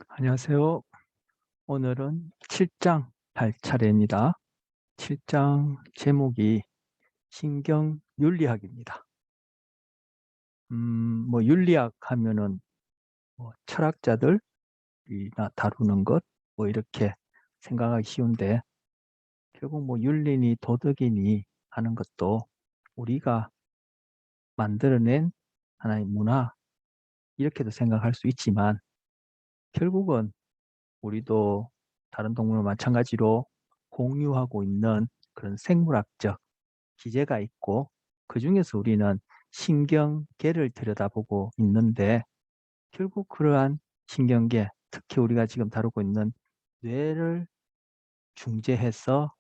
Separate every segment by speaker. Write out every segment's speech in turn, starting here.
Speaker 1: 안녕하세요. 오늘은 7장 할 차례입니다. 7장 제목이 신경윤리학입니다. 뭐 윤리학 하면은 뭐 철학자들이나 다루는 것 뭐 이렇게 생각하기 쉬운데, 결국 뭐 윤리니 도덕이니 하는 것도 우리가 만들어낸 하나의 문화, 이렇게도 생각할 수 있지만, 결국은 우리도 다른 동물과 마찬가지로 공유하고 있는 그런 생물학적 기제가 있고, 그중에서 우리는 신경계를 들여다보고 있는데, 결국 그러한 신경계, 특히 우리가 지금 다루고 있는 뇌를 중재해서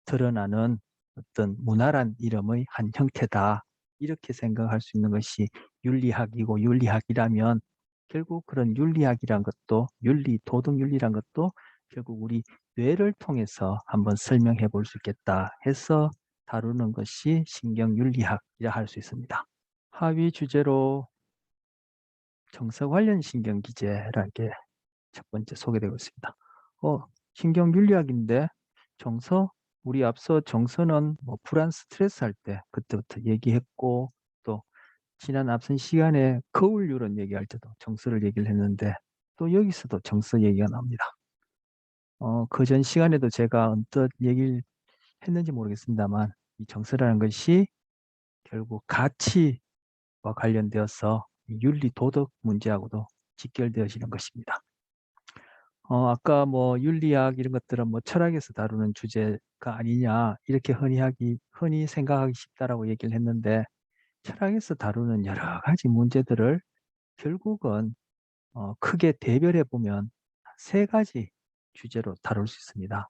Speaker 1: 드러나는 어떤 문화란 이름의 한 형태다, 이렇게 생각할 수 있는 것이 윤리학이고, 윤리학이라면 결국 그런 윤리학이란 것도, 윤리, 도덕 윤리란 것도 결국 우리 뇌를 통해서 한번 설명해 볼 수 있겠다 해서 다루는 것이 신경윤리학이라 할 수 있습니다. 하위 주제로 정서 관련 신경기제라는 게 첫 번째 소개되고 있습니다. 신경윤리학인데 정서, 우리 앞서 정서는 뭐 불안, 스트레스 할 때 그때부터 얘기했고, 또 지난 앞선 시간에 거울 요런 얘기할 때도 정서를 얘기를 했는데, 또 여기서도 정서 얘기가 나옵니다. 그전 시간에도 제가 언뜻 얘기를 했는지 모르겠습니다만, 이 정서라는 것이 결국 가치와 관련되어서 윤리 도덕 문제하고도 직결되어지는 것입니다. 아까 뭐 윤리학 이런 것들은 뭐 철학에서 다루는 주제가 아니냐, 이렇게 흔히 생각하기 쉽다라고 얘기를 했는데, 철학에서 다루는 여러 가지 문제들을 결국은 크게 대별해 보면 세 가지 주제로 다룰 수 있습니다.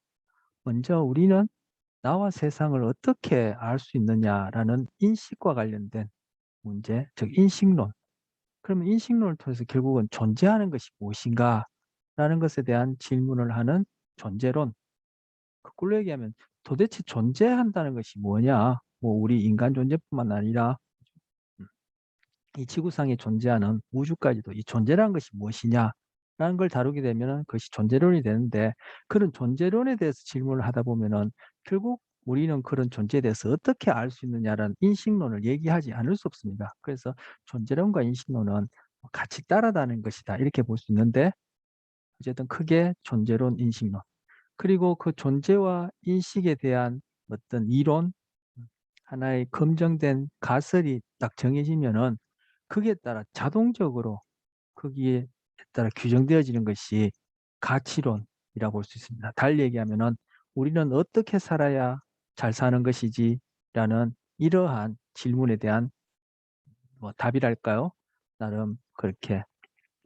Speaker 1: 먼저 우리는 나와 세상을 어떻게 알 수 있느냐라는 인식과 관련된 문제, 즉 인식론. 그러면 인식론을 통해서 결국은 존재하는 것이 무엇인가라는 것에 대한 질문을 하는 존재론. 거꾸로 얘기하면 도대체 존재한다는 것이 뭐냐? 뭐 우리 인간 존재뿐만 아니라 음, 이 지구상에 존재하는 우주까지도 이 존재라는 것이 무엇이냐라는 걸 다루게 되면 그것이 존재론이 되는데, 그런 존재론에 대해서 질문을 하다 보면은 결국 우리는 그런 존재에 대해서 어떻게 알 수 있느냐라는 인식론을 얘기하지 않을 수 없습니다. 그래서 존재론과 인식론은 같이 따라다니는 것이다, 이렇게 볼 수 있는데, 어쨌든 크게 존재론, 인식론, 그리고 그 존재와 인식에 대한 어떤 이론, 하나의 검증된 가설이 딱 정해지면은 그에 따라 자동적으로 거기에 따라 규정되어지는 것이 가치론이라고 볼 수 있습니다. 달리 얘기하면은 우리는 어떻게 살아야 잘 사는 것이지라는 이러한 질문에 대한 뭐 답이랄까요? 나름 그렇게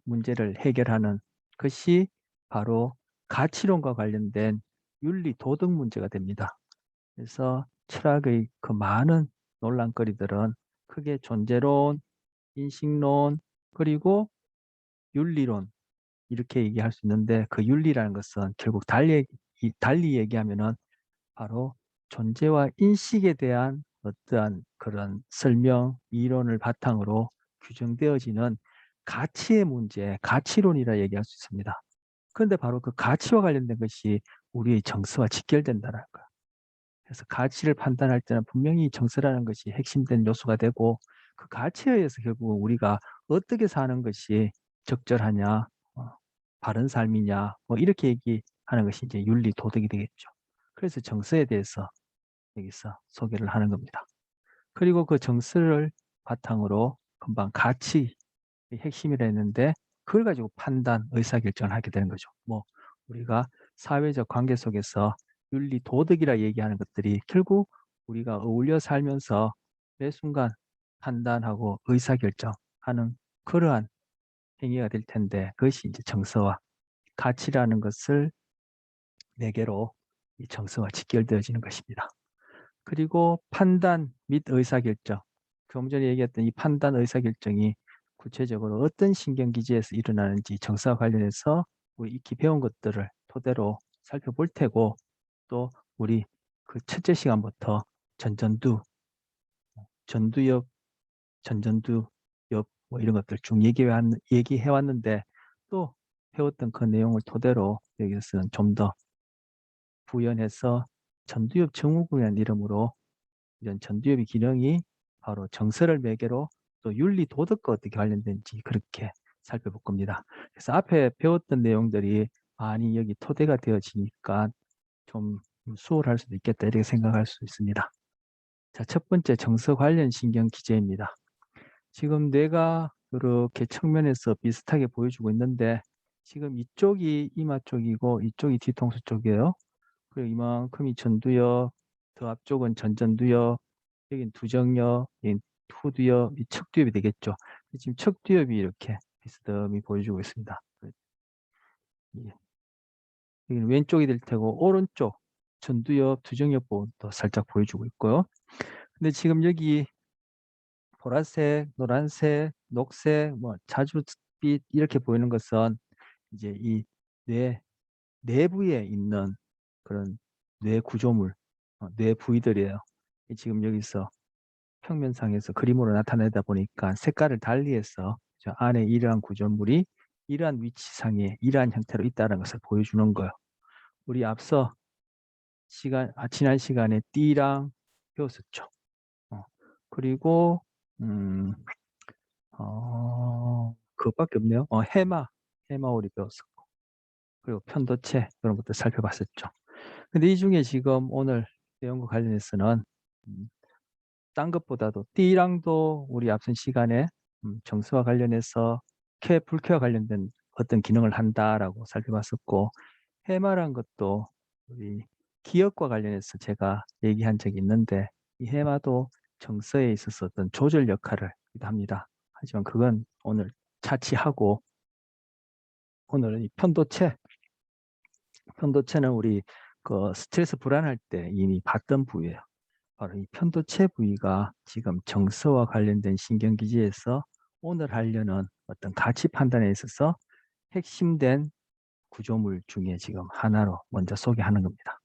Speaker 1: 문제를 해결하는 것이 바로 가치론과 관련된 윤리 도덕 문제가 됩니다. 그래서 철학의 그 많은 논란거리들은 크게 존재론, 인식론, 그리고 윤리론, 이렇게 얘기할 수 있는데, 그 윤리라는 것은 결국 달리 얘기하면은 바로 존재와 인식에 대한 어떠한 그런 설명, 이론을 바탕으로 규정되어지는 가치의 문제, 가치론이라 얘기할 수 있습니다. 그런데 바로 그 가치와 관련된 것이 우리의 정서와 직결된다는 거예요. 그래서 가치를 판단할 때는 분명히 정서라는 것이 핵심된 요소가 되고, 그 가치에 의해서 결국 우리가 어떻게 사는 것이 적절하냐, 바른 삶이냐, 뭐 이렇게 얘기하는 것이 이제 윤리 도덕이 되겠죠. 그래서 정서에 대해서 여기서 소개를 하는 겁니다. 그리고 그 정서를 바탕으로 금방 가치, 핵심이라 했는데, 그걸 가지고 판단, 의사결정을 하게 되는 거죠. 뭐 우리가 사회적 관계 속에서 윤리, 도덕이라 얘기하는 것들이 결국 우리가 어울려 살면서 매 순간 판단하고 의사결정하는 그러한 행위가 될 텐데, 그것이 이제 정서와 가치라는 것을 매개로 이 정서와 직결되어지는 것입니다. 그리고 판단 및 의사결정, 좀 전에 얘기했던 이 판단, 의사결정이 구체적으로 어떤 신경기제에서 일어나는지 정서와 관련해서 우리 익히 배운 것들을 토대로 살펴볼 테고, 또 우리 그 첫째 시간부터 전전두, 전두엽, 전전두엽 뭐 이런 것들 쭉 얘기해 왔는데, 또 배웠던 그 내용을 토대로 여기서는 좀 더 부연해서 전두엽 증후군이라는 이름으로 이런 전두엽의 기능이 바로 정서를 매개로 또 윤리 도덕과 어떻게 관련된지 그렇게 살펴볼 겁니다. 그래서 앞에 배웠던 내용들이 많이 여기 토대가 되어지니까 좀 수월할 수도 있겠다 이렇게 생각할 수 있습니다. 자, 첫 번째 정서 관련 신경 기제입니다. 지금 뇌가 이렇게 측면에서 비슷하게 보여주고 있는데 지금 이쪽이 이마 쪽이고 이쪽이 뒤통수 쪽이에요. 그리고 이만큼이 전두엽, 더 앞쪽은 전전두엽, 여긴 두정엽, 여긴 후두엽, 이 척두엽이 되겠죠. 지금 척두엽이 이렇게 비스듬히 보여주고 있습니다. 예. 여기는 왼쪽이 될 테고 오른쪽 전두엽, 두정엽 부분도 살짝 보여주고 있고요. 근데 지금 여기 보라색, 노란색, 녹색, 뭐 자주빛 이렇게 보이는 것은 이제 이 뇌 내부에 있는 그런 뇌 구조물, 뇌 부위들이에요. 지금 여기서 평면상에서 그림으로 나타내다 보니까 색깔을 달리해서 저 안에 이러한 구조물이 이러한 위치상에 이러한 형태로 있다는 것을 보여주는 거예요. 우리 앞서 지난 시간에 띠랑 배웠었죠. 그리고 음, 그것밖에 없네요. 해마 우리 배웠었고, 그리고 편도체 이런 것도 살펴봤었죠. 근데 이 중에 지금 오늘 내용과 관련해서는 딴 것보다도 D랑도 우리 앞선 시간에 정서와 관련해서 불쾌와 관련된 어떤 기능을 한다라고 살펴봤었고, 해마란 것도 우리 기억과 관련해서 제가 얘기한 적이 있는데 이 해마도 정서에 있어서 어떤 조절 역할을 합니다. 하지만 그건 오늘 차치하고 오늘은 이 편도체는 우리 그 스트레스 불안할 때 이미 봤던 부위예요. 바로 이 편도체 부위가 지금 정서와 관련된 신경기지에서 오늘 하려는 어떤 가치 판단에 있어서 핵심된 구조물 중에 지금 하나로 먼저 소개하는 겁니다.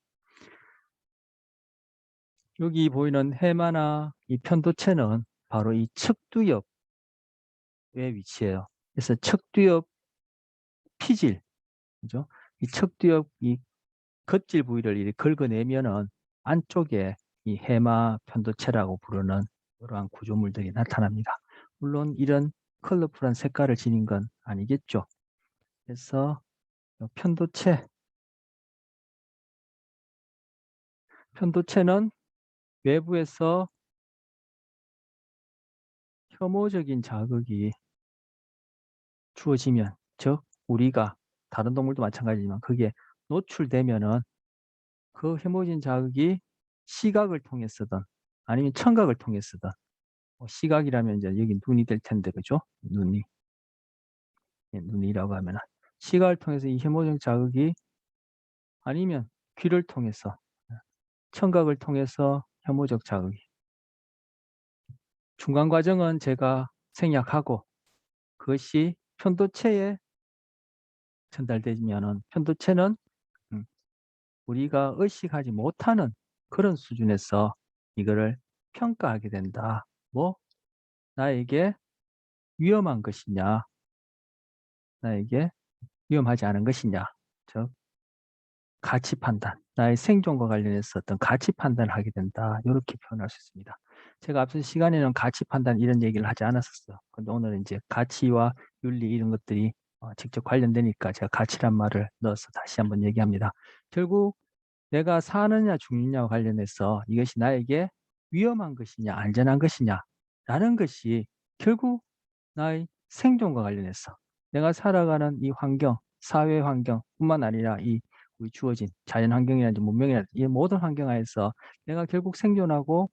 Speaker 1: 여기 보이는 해마나 이 편도체는 바로 이 척두엽에 위치해요. 그래서 척두엽 피질, 그죠? 이 척두엽 이 겉질 부위를 이렇게 긁어내면은 안쪽에 이 해마 편도체라고 부르는 이러한 구조물들이 나타납니다. 물론 이런 컬러풀한 색깔을 지닌 건 아니겠죠. 그래서 편도체는 외부에서 혐오적인 자극이 주어지면, 즉 우리가 다른 동물도 마찬가지지만 그게 노출되면은 그 혐오적인 자극이 시각을 통해서든 아니면 청각을 통해서든, 시각이라면 이제 여기 눈이 될 텐데, 그죠? 눈이라고 하면 시각을 통해서 이 혐오적 자극이, 아니면 귀를 통해서, 청각을 통해서 혐오적 자극이, 중간 과정은 제가 생략하고 그것이 편도체에 전달되면은 편도체는 음, 우리가 의식하지 못하는 그런 수준에서 이거를 평가하게 된다. 뭐 나에게 위험한 것이냐, 나에게 위험하지 않은 것이냐, 즉 가치 판단, 나의 생존과 관련해서 어떤 가치 판단을 하게 된다. 이렇게 표현할 수 있습니다. 제가 앞선 시간에는 가치 판단 이런 얘기를 하지 않았었어요. 근데 오늘은 이제 가치와 윤리 이런 것들이 직접 관련되니까 제가 가치란 말을 넣어서 다시 한번 얘기합니다. 결국 내가 사느냐 죽느냐와 관련해서 이것이 나에게 위험한 것이냐 안전한 것이냐 라는 것이 결국 나의 생존과 관련해서 내가 살아가는 이 환경, 사회 환경뿐만 아니라 이 우리 주어진 자연 환경이라든지 문명이라든지 이 모든 환경 하에서 내가 결국 생존하고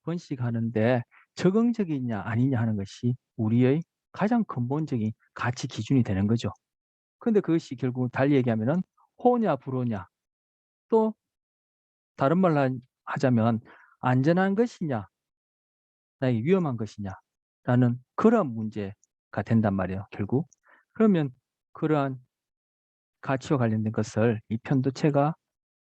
Speaker 1: 번식하는데 적응적이냐 아니냐 하는 것이 우리의 가장 근본적인 가치 기준이 되는 거죠. 근데 그것이 결국 달리 얘기하면은 호냐 불호냐, 또 다른 말로 하자면 안전한 것이냐 나에게 위험한 것이냐라는 그런 문제가 된단 말이에요, 결국. 그러면 그러한 가치와 관련된 것을 이 편도체가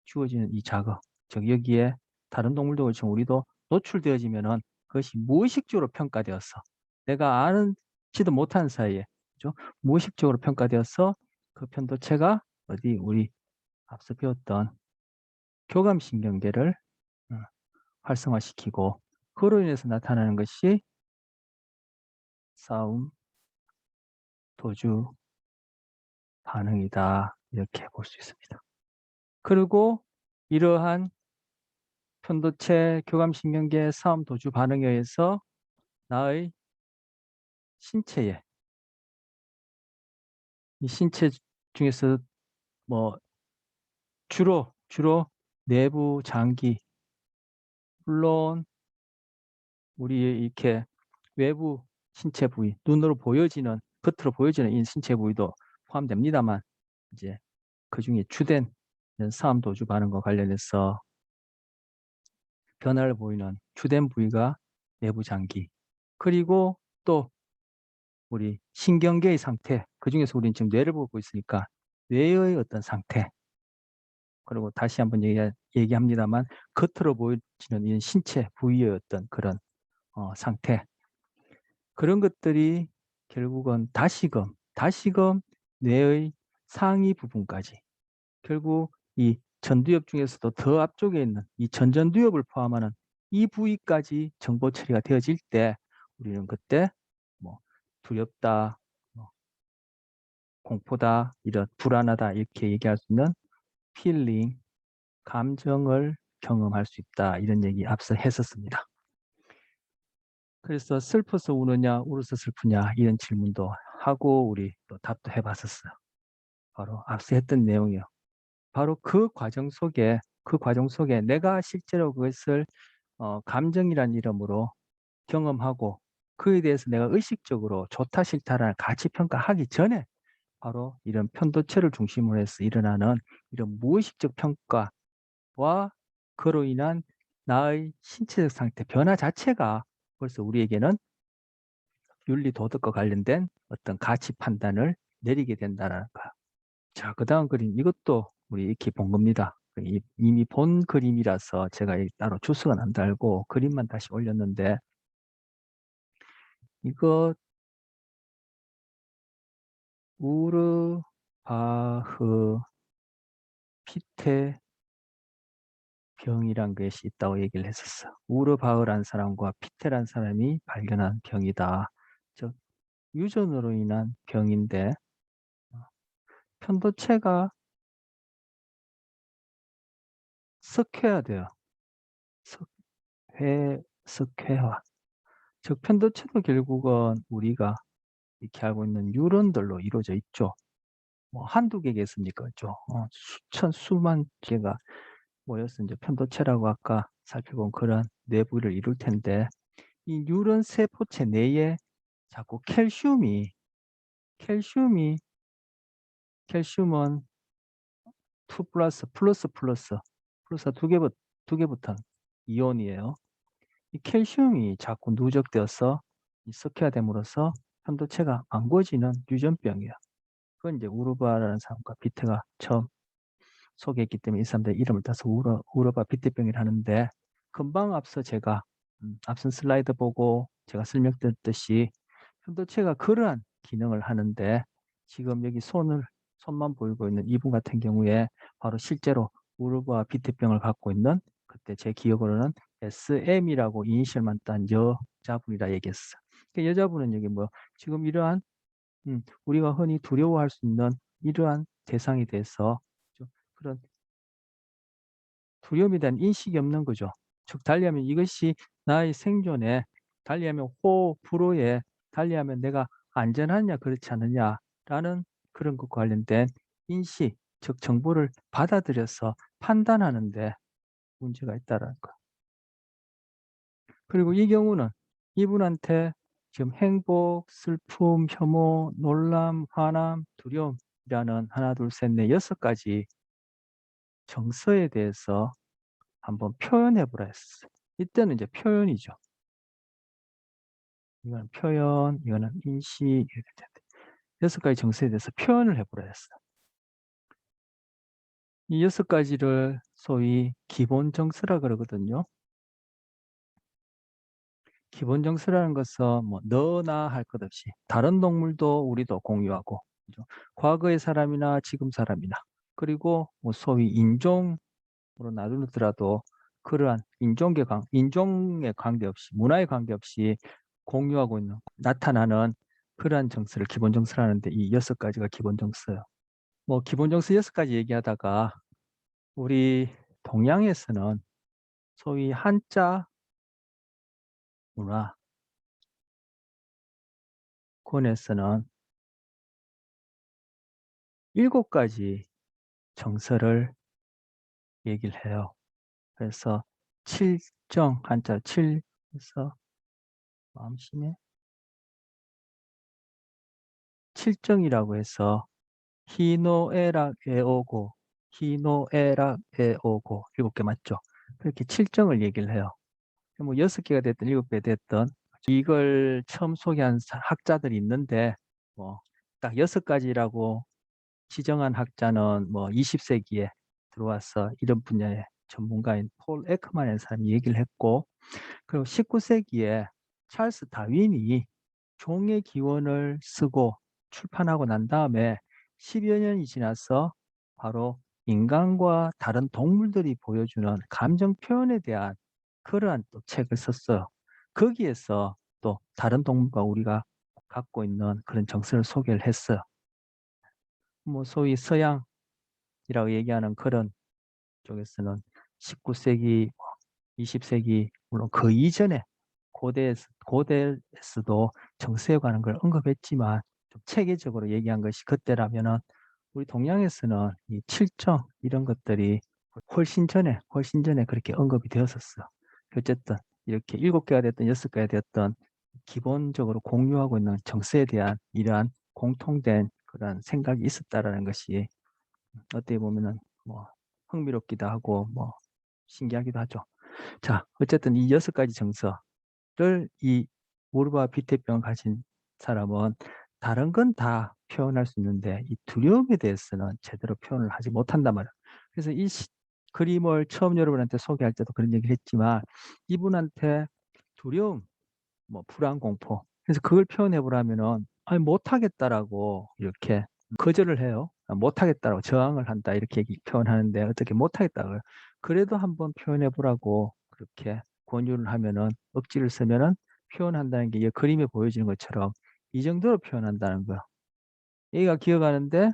Speaker 1: 주어지는 이 자극, 즉 여기에 다른 동물도 그렇지만 우리도 노출되어지면은 그것이 무의식적으로 평가되어서 내가 아는지도 못한 사이에 그죠? 무의식적으로 평가되어서 그 편도체가 어디 우리 앞서 배웠던 교감신경계를 활성화시키고 그로 인해서 나타나는 것이 싸움, 도주, 반응이다. 이렇게 볼 수 있습니다. 그리고 이러한 편도체 교감신경계 싸움, 도주, 반응에 의해서 나의 신체에 이 신체 중에서 뭐 주로 내부 장기 물론 우리 이렇게 외부 신체 부위 눈으로 보여지는 겉으로 보여지는 이 신체 부위도 포함됩니다만 이제 그중에 주된 싸움 도주 반응과 관련해서 변화를 보이는 주된 부위가 내부 장기 그리고 또 우리 신경계의 상태 그중에서 우리는 지금 뇌를 보고 있으니까 뇌의 어떤 상태 그리고 다시 한번 얘기합니다만 겉으로 보여지는 이 신체 부위의 어떤 그런 상태 그런 것들이 결국은 다시금 뇌의 상위 부분까지 결국 이 전두엽 중에서도 더 앞쪽에 있는 이 전전두엽을 포함하는 이 부위까지 정보 처리가 되어질 때 우리는 그때 뭐 두렵다, 뭐 공포다, 이런 불안하다 이렇게 얘기할 수 있는 필링, 감정을 경험할 수 있다 이런 얘기 앞서 했었습니다. 그래서 슬퍼서 우느냐, 울어서 슬프냐 이런 질문도 하고 우리 또 답도 해봤었어요. 바로 앞서 했던 내용이요. 바로 그 과정 속에 내가 실제로 그것을 감정이란 이름으로 경험하고 그에 대해서 내가 의식적으로 좋다 싫다라는 가치 평가하기 전에 바로 이런 편도체를 중심으로 해서 일어나는 이런 무의식적 평가와 그로 인한 나의 신체적 상태 변화 자체가 벌써 우리에게는 윤리 도덕과 관련된 어떤 가치 판단을 내리게 된다는 거. 자, 그다음 그림 이것도 우리 익히 본 겁니다. 이미 본 그림이라서 제가 따로 주석은 안 달고 그림만 다시 올렸는데 이거 우르바흐 피테 병이란 것이 있다고 얘기를 했었어. 우르바흐란 사람과 피테란 사람이 발견한 병이다. 즉 유전으로 인한 병인데 편도체가 석회화 돼요. 석회화. 즉 편도체도 결국은 우리가 이렇게 알고 있는 뉴런들로 이루어져 있죠. 뭐 한두 개겠습니까? 그죠? 수천 수만 개가 모여서 이제 편도체라고 아까 살펴본 그런 내부를 이룰 텐데 이 뉴런 세포체 내에 자꾸 캘슘이 캘슘은 2 플러스 두 개부터 이온이에요. 이 캘슘이 자꾸 누적되어서 이 석회화됨으로써 편도체가 망고지는 유전병이에요. 그건 이제 우르바라는 사람과 비트가 처음 소개했기 때문에 이 사람들 이름을 따서 우르바 비트병이라 하는데 금방 앞서 제가 앞선 슬라이드 보고 제가 설명드렸듯이 편도체가 그러한 기능을 하는데 지금 여기 손만 보이고 있는 이분 같은 경우에 바로 실제로 우르바 비트병을 갖고 있는 그때 제 기억으로는 SM이라고 이니셜만 딴 여자분이라 얘기했어. 그 여자분은 여기 뭐 지금 이러한 우리가 흔히 두려워할 수 있는 이러한 대상에 대해서 좀 그런 두려움에 대한 인식이 없는 거죠. 즉 달리하면 이것이 나의 생존에 달리하면 불호에 달리하면 내가 안전하냐 그렇지 않느냐라는 그런 것과 관련된 인식, 즉 정보를 받아들여서 판단하는데 문제가 있다라는 거. 그리고 이 경우는 이분한테 지금 행복, 슬픔, 혐오, 놀람, 화남, 두려움이라는 하나, 둘, 셋, 넷, 6가지 정서에 대해서 한번 표현해 보라 했어요. 이때는 이제 표현이죠. 이거는 표현, 이거는 인식, 이렇게 텐데 6가지 정서에 대해서 표현을 해보라 했어요. 이 6가지를 소위 기본 정서라 그러거든요. 기본 정서라는 것은 뭐 너나 할 것 없이 다른 동물도 우리도 공유하고, 그죠? 과거의 사람이나 지금 사람이나, 그리고 뭐 소위 인종으로 나누더라도 그러한 인종에 관계없이, 문화에 관계없이 공유하고 있는, 나타나는 그러한 정서를 기본 정서라는데, 이 6가지가 기본 정서예요. 뭐 기본 정서 6가지 얘기하다가 우리 동양에서는 소위 한자 문화권에서는 7가지 정서를 얘기를 해요. 그래서 칠정, 한자 7에서 마음심에 칠정이라고 해서 희노애락애오고, 희노애락애오고 7개 맞죠? 그렇게 칠정을 얘기를 해요. 뭐 6개가 됐든 7개 됐든 이걸 처음 소개한 학자들이 있는데, 뭐 딱 6가지라고 지정한 학자는 뭐 20세기에 들어와서 이런 분야의 전문가인 폴 에크만이라는 사람이 얘기를 했고, 그리고 19세기에 찰스 다윈이 종의 기원을 쓰고 출판하고 난 다음에 10여 년이 지나서 바로 인간과 다른 동물들이 보여주는 감정 표현에 대한 그러한 또 책을 썼어요. 거기에서 또 다른 동물과 우리가 갖고 있는 그런 정서를 소개를 했어요. 뭐 소위 서양이라고 얘기하는 그런 쪽에서는 19세기, 20세기, 물론 그 이전에 고대에서도 정서에 관한 걸 언급했지만, 좀 체계적으로 얘기한 것이 그때라면은 우리 동양에서는 이 칠정 이런 것들이 훨씬 전에 그렇게 언급이 되었었어. 어쨌든 이렇게 7개가 됐든 6개가 됐든 기본적으로 공유하고 있는 정서에 대한 이러한 공통된 그런 생각이 있었다라는 것이 어떻게 보면은 뭐 흥미롭기도 하고 뭐 신기하기도 하죠. 자, 어쨌든 이 6가지 정서를 이 모르바 비태병을 가진 사람은 다른 건 다 표현할 수 있는데 이 두려움에 대해서는 제대로 표현을 하지 못한단 말이에요. 그래서 이 그림을 처음 여러분한테 소개할 때도 그런 얘기를 했지만, 이분한테 두려움, 뭐 불안, 공포, 그래서 그걸 표현해 보라면은 아니 못하겠다라고 이렇게 거절을 해요. 못하겠다라고 저항을 한다 이렇게 표현하는데, 어떻게 못하겠다고요? 그래도 한번 표현해 보라고 그렇게 권유를 하면은, 억지를 쓰면은 표현한다는 게 이 그림에 보여지는 것처럼 이 정도로 표현한다는 거야. 얘가 기억하는데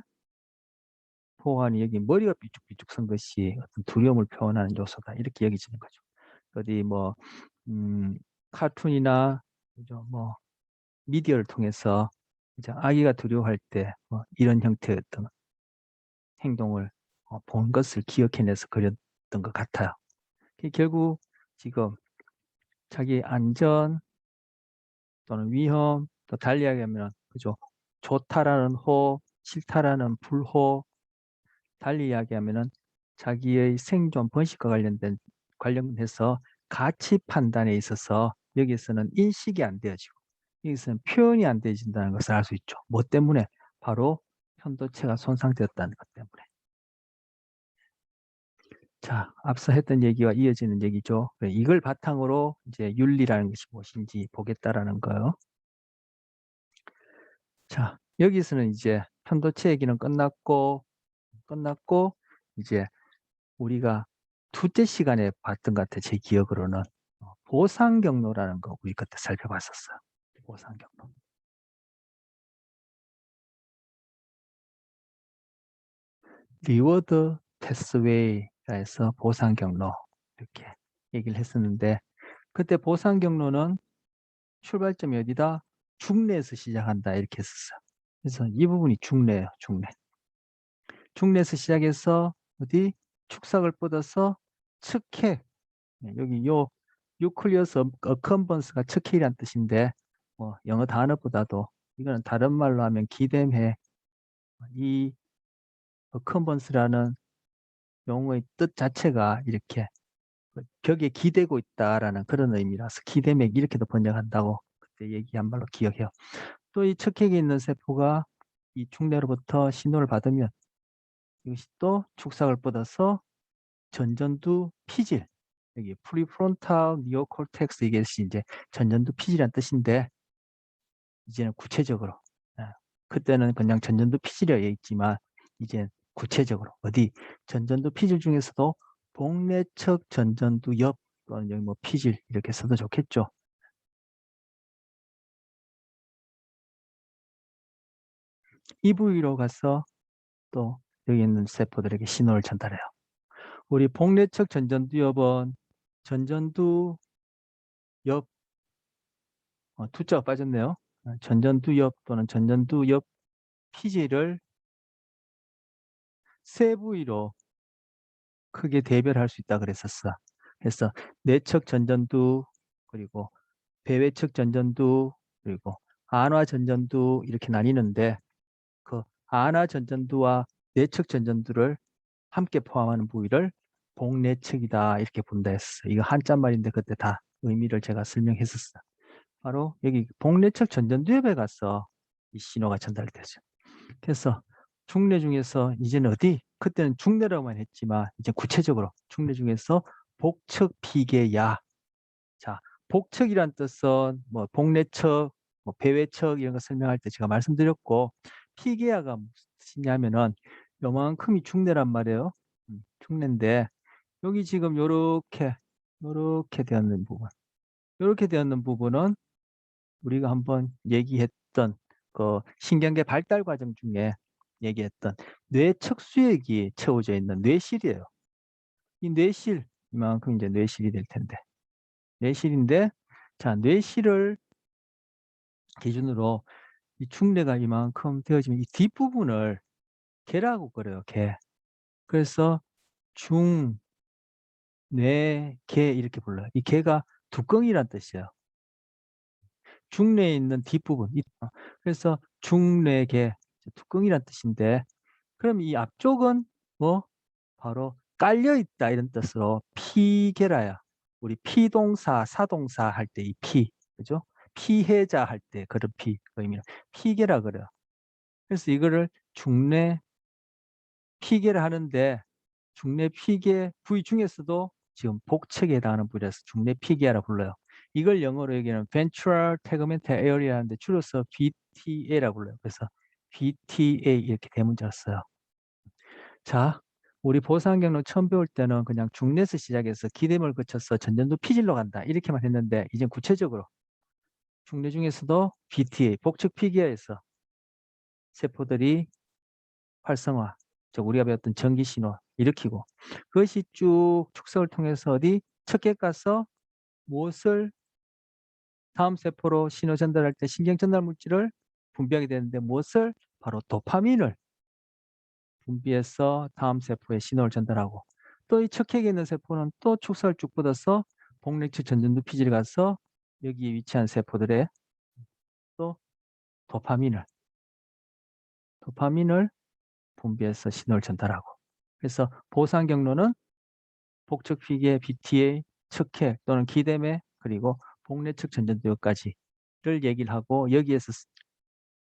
Speaker 1: 보안이 여기 머리가 삐죽삐죽 선 것이 어떤 두려움을 표현하는 요소다 이렇게 여기지는 거죠. 어디 뭐 카툰이나 그죠? 뭐 미디어를 통해서 이제 아기가 두려워할 때 이런 형태의 어떤 행동을 본 것을 기억해내서 그렸던 것 같아요. 결국 지금 자기 안전 또는 위험, 또 달리 이야기하면 그죠? 좋다라는 호, 싫다라는 불호, 달리 이야기하면은 자기의 생존 번식과 관련해서 가치 판단에 있어서 여기서는 인식이 안 되어지고, 여기서는 표현이 안 되어진다는 것을 알 수 있죠. 뭐 때문에? 바로 편도체가 손상되었다는 것 때문에. 자, 앞서 했던 얘기와 이어지는 얘기죠. 이걸 바탕으로 이제 윤리라는 것이 무엇인지 보겠다라는 거예요. 자, 여기서는 이제 편도체 얘기는 끝났고, 이제 우리가 둘째 시간에 봤던 것 같아. 제 기억으로는 보상 경로라는 거 우리 그때 살펴봤었어요. 보상 경로. 리워드 패스웨이라 해서 보상 경로 이렇게 얘기를 했었는데, 그때 보상 경로는 출발점이 어디다? 중뇌에서 시작한다 이렇게 했었어요. 그래서 이 부분이 중뇌예요. 중뇌에서 시작해서 어디? 축삭을 뻗어서 측해. 여기 요 뉴클리어스 어컨번스가 척힐이란 뜻인데, 뭐 영어 단어보다도 이거는 다른 말로 하면 기댐해. 이 어컨번스라는 용어의 뜻 자체가 이렇게 벽에 기대고 있다라는 그런 의미라서 기대맥 이렇게도 번역한다고 그때 얘기한 말로 기억해요. 또 이 척핵에 있는 세포가 이 중뇌로부터 신호를 받으면 이것이 또 축삭을 뻗어서 전전두 피질, 여기 프리프론탈 니오코텍스 이게 이제 전전두 피질이란 뜻인데 이제는 구체적으로 그때는 그냥 전전두 피질이라 있지만 이제 구체적으로 어디 전전두 피질 중에서도 복내측 전전두 옆 또는 여기 뭐 피질 이렇게 써도 좋겠죠. 이 부위로 가서 또 여기 있는 세포들에게 신호를 전달해요. 우리 복내측 전전두 옆은 전전두 옆 두자가 빠졌네요. 전전두 옆 또는 전전두 옆 피질을 세 부위로 크게 대별할 수 있다 그랬었어. 그래서 내측 전전두 그리고 배외측 전전두 그리고 안화 전전두 이렇게 나뉘는데 그 안화 전전두와 내측 전전두를 함께 포함하는 부위를 복내측이다 이렇게 본다 했어. 이거 한자말인데 그때 다 의미를 제가 설명했었어. 바로 여기 복내측 전전두엽에 가서 이 신호가 전달되죠. 그래서 중뇌 중에서 이제는 어디? 그때는 중뇌라고만 했지만 이제 구체적으로 중뇌 중에서 복측 피계야. 자, 복측이란 뜻은 뭐 복내측, 뭐 배외측 이런 거 설명할 때 제가 말씀드렸고 피계야가 무슨 뜻이냐면은 요만큼이 중뇌란 말이에요. 중뇌인데 여기 지금 요렇게 되었는 부분. 요렇게 되었는 부분은 우리가 한번 얘기했던 그 신경계 발달 과정 중에 얘기했던 뇌 척수액이 채워져 있는 뇌실이에요. 이 뇌실 이만큼 이제 뇌실이 될 텐데 뇌실인데 자 뇌실을 기준으로 이 중뇌가 이만큼 되어지면 이 뒷부분을 개라고 그래요. 개. 그래서 중뇌개 이렇게 불러요. 이 개가 두꺼이란 뜻이에요. 중뇌에 있는 뒷부분. 그래서 중뇌계 뚜껑이란 뜻인데 그럼 이 앞쪽은 뭐 바로 깔려 있다 이런 뜻으로 피계라야. 우리 피동사 사동사 할 때 이 피, 그죠? 피해자 할 때 그런 피 의미는 피계라 그래요. 그래서 이거를 중뇌 피계를 하는데 중뇌 피계 부위 중에서도 지금 복측에 해당하는 부위라서 중뇌 피계라 불러요. 이걸 영어로 얘기하면 Ventral Tegmental Area 하는데 줄여서 VTA라고 불러요. 그래서 VTA 이렇게 대문자를 써요. 자, 우리 보상경로 처음 배울 때는 그냥 중뇌에서 시작해서 기대물 거쳐서 전전두 피질로 간다 이렇게만 했는데 이제 구체적으로 중뇌 중에서도 BTA 복측 피계에서 세포들이 활성화, 즉 우리가 배웠던 전기 신호 일으키고 그것이 쭉 축석을 통해서 어디 척계 가서 무엇을 다음 세포로 신호 전달할 때 신경 전달 물질을 분비하게 되는데 무엇을 바로 도파민을 분비해서 다음 세포에 신호를 전달하고 또 이 척핵에 있는 세포는 또 축석을 쭉 뻗어서 복내측 전전두 피질에 가서 여기 위치한 세포들의 또 도파민을 분비해서 신호를 전달하고 그래서 보상 경로는 복측 피계 BTA 척핵 또는 기대매 그리고 복내측 전전두엽까지를 얘기를 하고 여기에서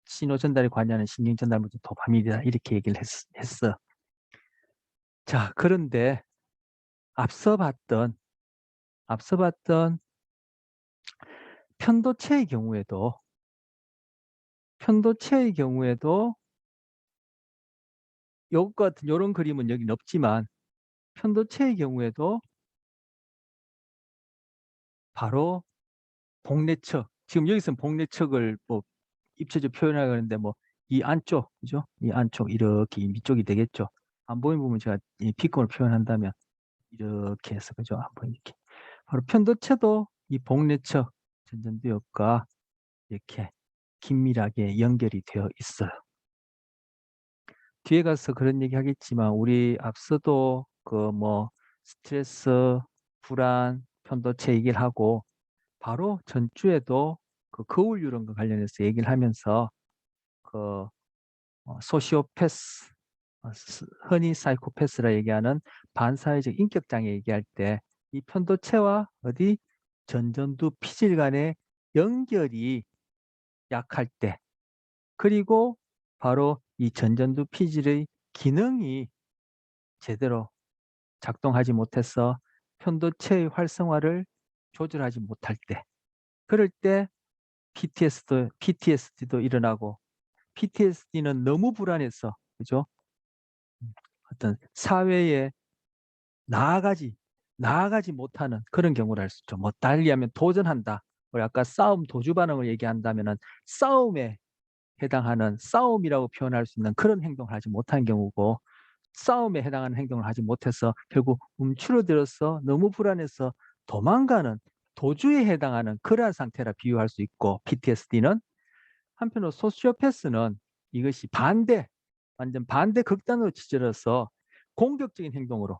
Speaker 1: 신호 전달에 관여하는 신경 전달 물질 도파민이다 이렇게 얘기를 했어. 자, 그런데 앞서 봤던 편도체의 경우에도 요것 같은 요런 그림은 여기는 없지만 편도체의 경우에도 바로 복내측 지금 여기서는 복내측을 뭐 입체적 표현하려고 하는데 뭐 이 안쪽 그죠? 이 안쪽 이렇게 이 밑쪽이 되겠죠. 안 보이는 부분 제가 이 핏검을 표현한다면 이렇게 해서 그죠? 한번 이렇게 바로 편도체도 이 복내측 전전두엽과 이렇게 긴밀하게 연결이 되어 있어요. 뒤에 가서 그런 얘기 하겠지만 우리 앞서도 그 뭐 스트레스, 불안, 편도체 얘기를 하고 바로 전주에도 그 거울 이론과 관련해서 얘기를 하면서 그 소시오패스, 흔히 사이코패스라 얘기하는 반사회적 인격 장애 얘기할 때 이 편도체와 어디 전전두 피질 간의 연결이 약할 때 그리고 바로 이 전전두 피질의 기능이 제대로 작동하지 못해서 편도체의 활성화를 조절하지 못할 때, 그럴 때 PTSD도 일어나고, PTSD는 너무 불안해서, 그죠? 어떤 사회에 나아가지 못하는 그런 경우를 할 수 있죠. 뭐 달리하면 도전한다. 우리 아까 싸움 도주 반응을 얘기한다면은 싸움에 해당하는, 싸움이라고 표현할 수 있는 그런 행동을 하지 못한 경우고, 싸움에 해당하는 행동을 하지 못해서 결국 움츠러들어서 너무 불안해서 도망가는, 도주에 해당하는 그러한 상태라 비유할 수 있고, PTSD는 한편으로 소시오패스는 이것이 완전 반대 극단으로 치달아서 공격적인 행동으로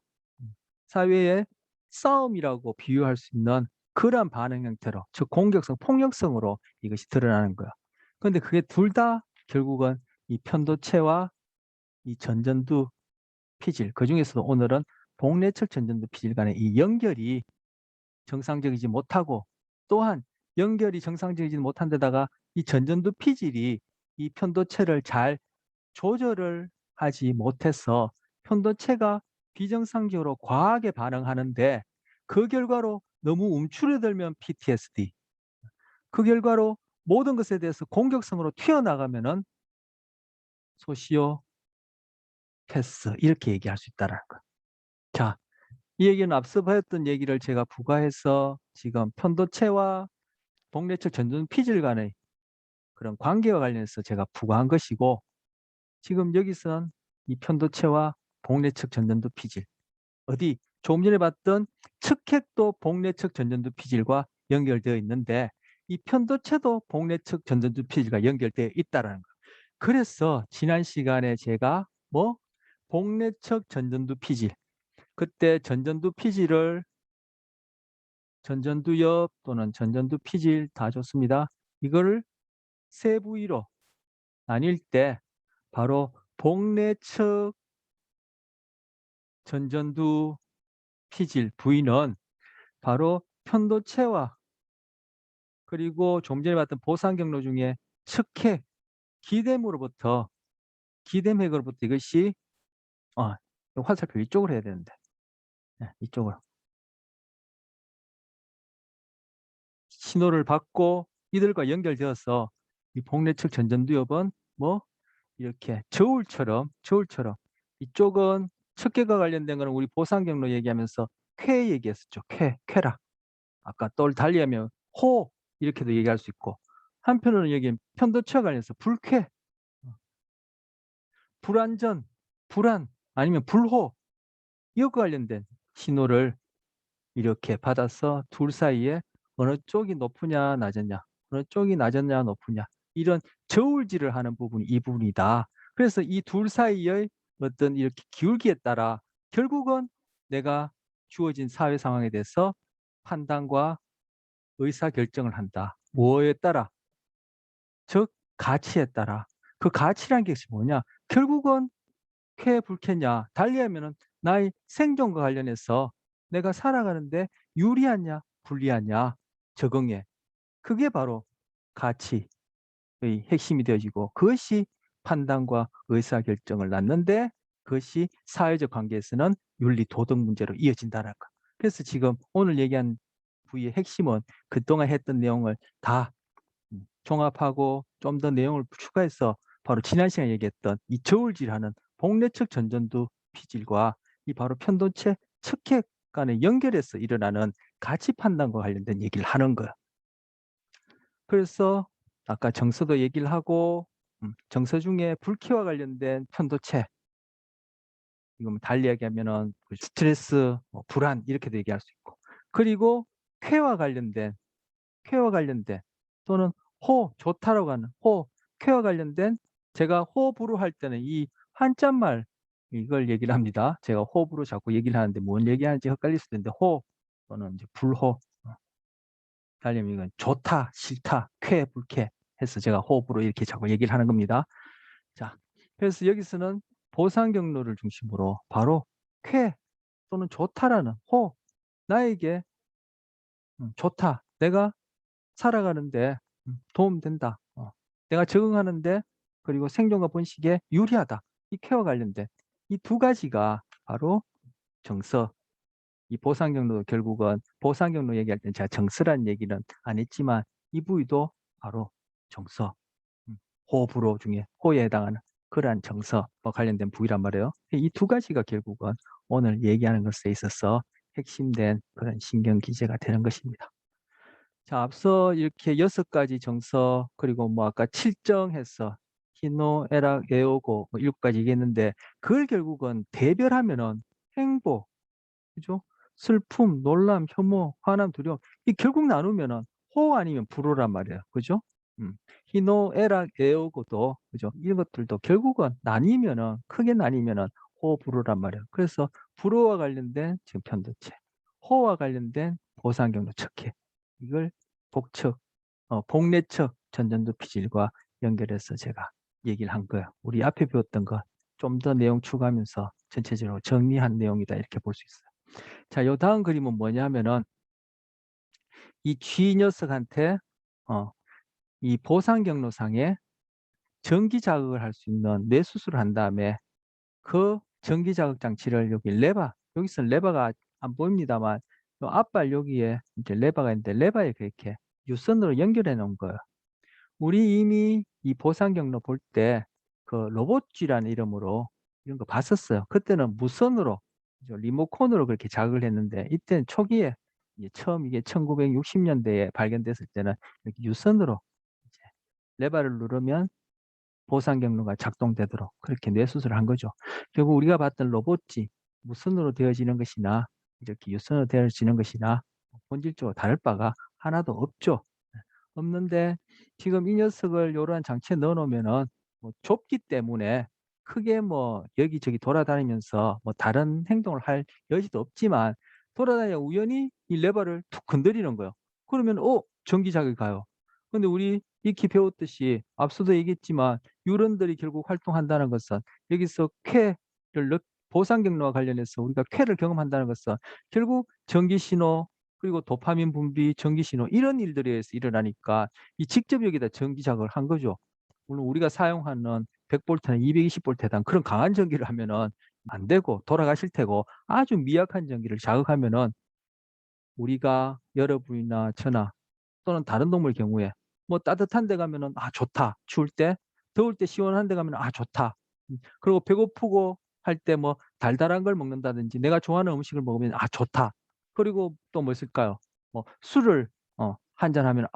Speaker 1: 사회의 싸움이라고 비유할 수 있는 그러한 반응 형태로, 즉 공격성, 폭력성으로 이것이 드러나는 거야. 그런데 그게 둘 다 결국은 이 편도체와 이 전전두 피질, 그 중에서도 오늘은 복내측 전전두 피질 간의 이 연결이 정상적이지 못하고, 또한 연결이 정상적이지 못한 데다가 이 전전두 피질이 이 편도체를 잘 조절을 하지 못해서 편도체가 비정상적으로 과하게 반응하는데, 그 결과로 너무 움츠러들면 PTSD, 그 결과로 모든 것에 대해서 공격성으로 튀어나가면은 소시오 패스, 이렇게 얘기할 수 있다는 거예요. 자, 이 얘기는 앞서 했던 얘기를 제가 부가해서 지금 편도체와 복내측 전전 피질 간의 그런 관계와 관련해서 제가 부가한 것이고, 지금 여기서는 이 편도체와 복내측 전전두 피질, 어디 조금 전에 봤던 측핵도 복내측 전전두 피질과 연결되어 있는데, 이 편도체도 복내측 전전두 피질과 연결되어 있다라는 거. 그래서 지난 시간에 제가 뭐 복내측 전전두 피질, 그때 전전두 피질을 전전두엽 또는 전전두 피질 다 좋습니다. 이거를 세 부위로 나뉠 때 바로 복내측 전전두 피질 부위는 바로 편도체와, 그리고 좀 전에 봤던 보상 경로 중에 측핵, 기댐으로부터, 기댐핵으로부터 이것이 화살표 이쪽으로 해야 되는데, 이쪽으로 신호를 받고 이들과 연결되어서 이 복내측 전전두엽은 뭐 이렇게 저울처럼 이쪽은 척결과 관련된 거는 우리 보상 경로 얘기하면서 쾌 얘기했었죠. 쾌락. 아까 또 달리하면 호, 이렇게도 얘기할 수 있고, 한편으로는 여기 편도체와 관련해서 불쾌, 불안전, 불안, 아니면 불호, 이것과 관련된 신호를 이렇게 받아서 둘 사이에 어느 쪽이 높으냐 낮았냐, 어느 쪽이 낮았냐 높으냐, 이런 저울질을 하는 부분이 이 부분이다. 그래서 이 둘 사이의 어떤 이렇게 기울기에 따라 결국은 내가 주어진 사회 상황에 대해서 판단과 의사 결정을 한다. 뭐에 따라? 즉 가치에 따라. 그 가치란 게 뭐냐? 결국은 쾌 불쾌냐, 달리하면은 나의 생존과 관련해서 내가 살아가는데 유리하냐 불리하냐, 적응에, 그게 바로 가치의 핵심이 되어지고, 그것이 판단과 의사결정을 낳는데, 그것이 사회적 관계에서는 윤리 도덕 문제로 이어진다는 거. 그래서 지금 오늘 얘기한 부위의 핵심은 그동안 했던 내용을 다 종합하고 좀 더 내용을 추가해서 바로 지난 시간에 얘기했던 이 저울질하는 복내측 전전두 피질과 이 바로 편도체 측핵 간의 연결해서 일어나는 가치 판단과 관련된 얘기를 하는 거야. 그래서 아까 정서도 얘기를 하고, 정서 중에 불쾌와 관련된 편도체, 이거 달리 얘기하면은 그 스트레스, 뭐 불안, 이렇게도 얘기할 수 있고, 그리고 쾌와 관련된 또는 좋다라고 하는 쾌와 관련된, 제가 호불호 할 때는 이 한자말 이걸 얘기를 합니다. 제가 호불호 자꾸 얘기를 하는데 뭔 얘기하는지 헷갈릴 수도 있는데, 또는 이제 불호, 달리면 이건 좋다, 싫다, 불쾌 해서 제가 호불호 이렇게 자꾸 얘기를 하는 겁니다. 자, 그래서 여기서는 보상 경로를 중심으로 바로 쾌 또는 좋다라는 나에게 좋다, 내가 살아가는데 도움된다, 내가 적응하는데, 그리고 생존과 번식에 유리하다, 이 쾌와 관련된 이 두 가지가 바로 정서, 이 보상경로도 결국은 보상경로 얘기할 때는 제가 정서란 얘기는 안 했지만 이 부위도 바로 정서, 호 불호 중에 호에 해당하는 그러한 정서와 관련된 부위란 말이에요. 이 두 가지가 결국은 오늘 얘기하는 것에 있어서 핵심된 그런 신경 기제가 되는 것입니다. 자, 앞서 이렇게 6가지 정서 그리고 뭐 아까 칠정해서 희노, 애락, 애오고 뭐 7가지 얘기했는데 그걸 결국은 대별하면은 행복, 그죠? 슬픔, 놀람, 혐오, 화남, 두려움 이 결국 나누면은 호 아니면 불호란 말이에요. 그죠? 희노, 애락, 애오고도 그죠? 이런 것들도 결국은 나뉘면은 크게 나뉘면은 호, 불호란 말이에요. 그래서 불호와 관련된 지금 편도체, 호와 관련된 보상경로 척해 이걸 복척, 복내척 전전두 피질과 연결해서 제가 얘기를 한 거예요. 우리 앞에 배웠던 거 좀 더 내용 추가하면서 전체적으로 정리한 내용이다 이렇게 볼 수 있어요. 자, 요 다음 그림은 뭐냐면은 이 G 녀석한테 이 보상 경로상에 전기 자극을 할 수 있는 뇌수술을 한 다음에 그 전기 자극 장치를 여기 레바, 여기서 레바가 안 보입니다만 요 앞발 여기에 이제 레바가 있는데 레바에 그렇게 유선으로 연결해 놓은 거예요. 우리 이미 이 보상 경로 볼 때 그 로봇쥐라는 이름으로 이런 거 봤었어요. 그때는 무선으로 리모컨으로 그렇게 자극을 했는데 이때는 초기에 이제 처음 이게 1960년대에 발견됐을 때는 이렇게 유선으로 이제 레버를 누르면 보상 경로가 작동되도록 그렇게 뇌수술을 한 거죠. 결국 우리가 봤던 로봇이 무선으로 되어지는 것이나 이렇게 유선으로 되어지는 것이나 본질적으로 다를 바가 하나도 없죠. 없는데 지금 이 녀석을 요러한 장치에 넣어 놓으면은 뭐 좁기 때문에 크게 뭐 여기저기 돌아다니면서 뭐 다른 행동을 할 여지도 없지만 돌아다니다 우연히 이 레버를 툭 건드리는 거예요. 그러면 전기 자극이 가요. 근데 우리 익히 배웠듯이 앞서도 얘기했지만 뉴런들이 결국 활동한다는 것은 여기서 쾌를 보상 경로와 관련해서 우리가 쾌를 경험한다는 것은 결국 전기 신호 그리고 도파민 분비, 전기 신호 이런 일들에 의해서 일어나니까 이 직접 여기다 전기 자극을 한 거죠. 물론 우리가 사용하는 100볼트나 220볼트 해당 그런 강한 전기를 하면은 안 되고 돌아가실 테고 아주 미약한 전기를 자극하면은 우리가 여러분이나 저나 또는 다른 동물 경우에 뭐 따뜻한 데 가면은 좋다. 추울 때, 더울 때 시원한 데 가면 좋다. 그리고 배고프고 할 때 뭐 달달한 걸 먹는다든지 내가 좋아하는 음식을 먹으면 좋다. 그리고 또 뭐 있을까요? 뭐 술을 한 잔 하면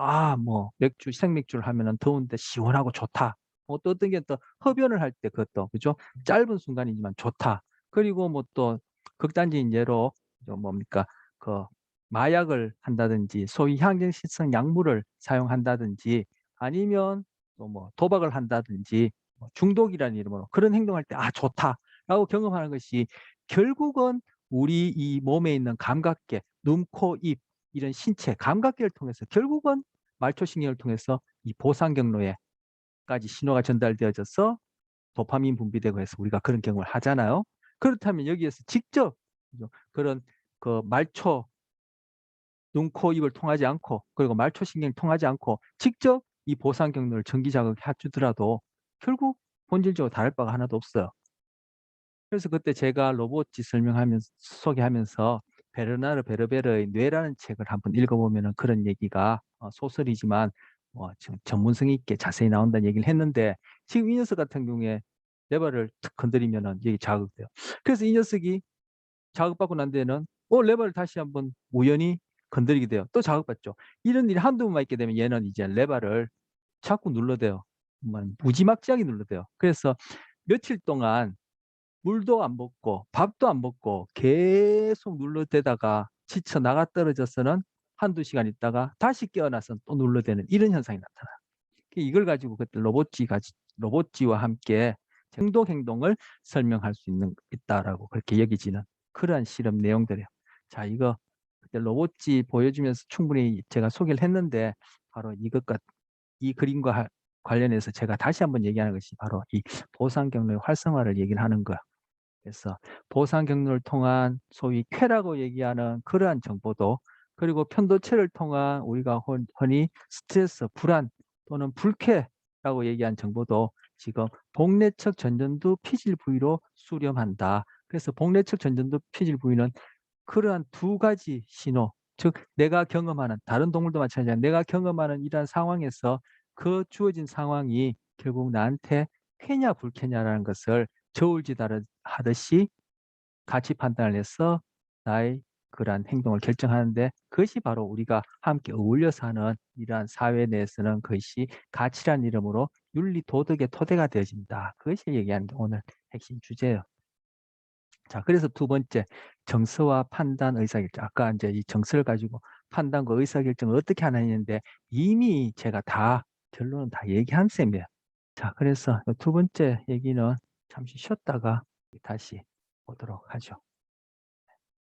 Speaker 1: 뭐 맥주, 생맥주를 하면은 더운데 시원하고 좋다. 또 어떤 게 또 흡연을 할 때 그것도 그죠? 짧은 순간이지만 좋다. 그리고 뭐 또 극단적인 예로 뭡니까? 그 마약을 한다든지 소위 향정신성 약물을 사용한다든지 아니면 또 뭐 도박을 한다든지 뭐 중독이라는 이름으로 그런 행동할 때 좋다라고 경험하는 것이 결국은 우리 이 몸에 있는 감각계, 눈, 코, 입 이런 신체 감각계를 통해서 결국은 말초신경을 통해서 이 보상 경로에까지 신호가 전달되어져서 도파민 분비되고 해서 우리가 그런 경험을 하잖아요. 그렇다면 여기에서 직접 그런 그 말초 눈, 코, 입을 통하지 않고 그리고 말초신경이 통하지 않고 직접 이 보상 경로를 전기 자극해 주더라도 결국 본질적으로 다를 바가 하나도 없어요. 그래서 그때 제가 로봇지 설명하면서 소개하면서 베르나르 베르베르의 뇌라는 책을 한번 읽어보면은 그런 얘기가 소설이지만 좀 전문성 있게 자세히 나온다는 얘기를 했는데 지금 이 녀석 같은 경우에 레버를 탁 건드리면은 여기 자극돼요. 그래서 이 녀석이 자극받고 난 뒤에는 레버를 다시 한번 우연히 건드리게 돼요. 또 자극받죠. 이런 일이 한두 번만 있게 되면 얘는 이제 레버를 자꾸 눌러대요. 정말 무지막지하게 눌러대요. 그래서 며칠 동안 물도 안 먹고 밥도 안 먹고 계속 눌러대다가 지쳐 나가 떨어져서는 한두 시간 있다가 다시 깨어나서 또 눌러대는 이런 현상이 나타나요. 이걸 가지고 그때 로봇지와 함께 행동 행동을 설명할 수 있다라고 그렇게 여기지는 그러한 실험 내용들이에요. 자, 이거 그때 로봇지 보여주면서 충분히 제가 소개를 했는데 바로 이것과 이 그림과 관련해서 제가 다시 한번 얘기하는 것이 바로 이 보상 경로의 활성화를 얘기를 하는 거야. 그래서 보상 경로를 통한 소위 쾌라고 얘기하는 그러한 정보도 그리고 편도체를 통한 우리가 흔히 스트레스, 불안 또는 불쾌라고 얘기한 정보도 지금 복내척 전전두 피질 부위로 수렴한다. 그래서 복내척 전전두 피질 부위는 그러한 두 가지 신호, 즉 내가 경험하는 다른 동물도 마찬가지야. 내가 경험하는 이러한 상황에서 그 주어진 상황이 결국 나한테 쾌냐 불쾌냐라는 것을 저울질하듯이 가치 판단을 해서 나의 그러한 행동을 결정하는데, 그것이 바로 우리가 함께 어울려 사는 이러한 사회 내에서는 그것이 가치란 이름으로 윤리 도덕의 토대가 되어진다. 그것이 얘기하는 게 오늘 핵심 주제예요. 자, 그래서 두 번째, 정서와 판단, 의사결정. 아까 이제 이 정서를 가지고 판단과 의사결정을 어떻게 하나 했는데 이미 제가 다 결론은 다 얘기한 셈이에요. 자, 그래서 두 번째 얘기는 잠시 쉬었다가 다시 보도록 하죠.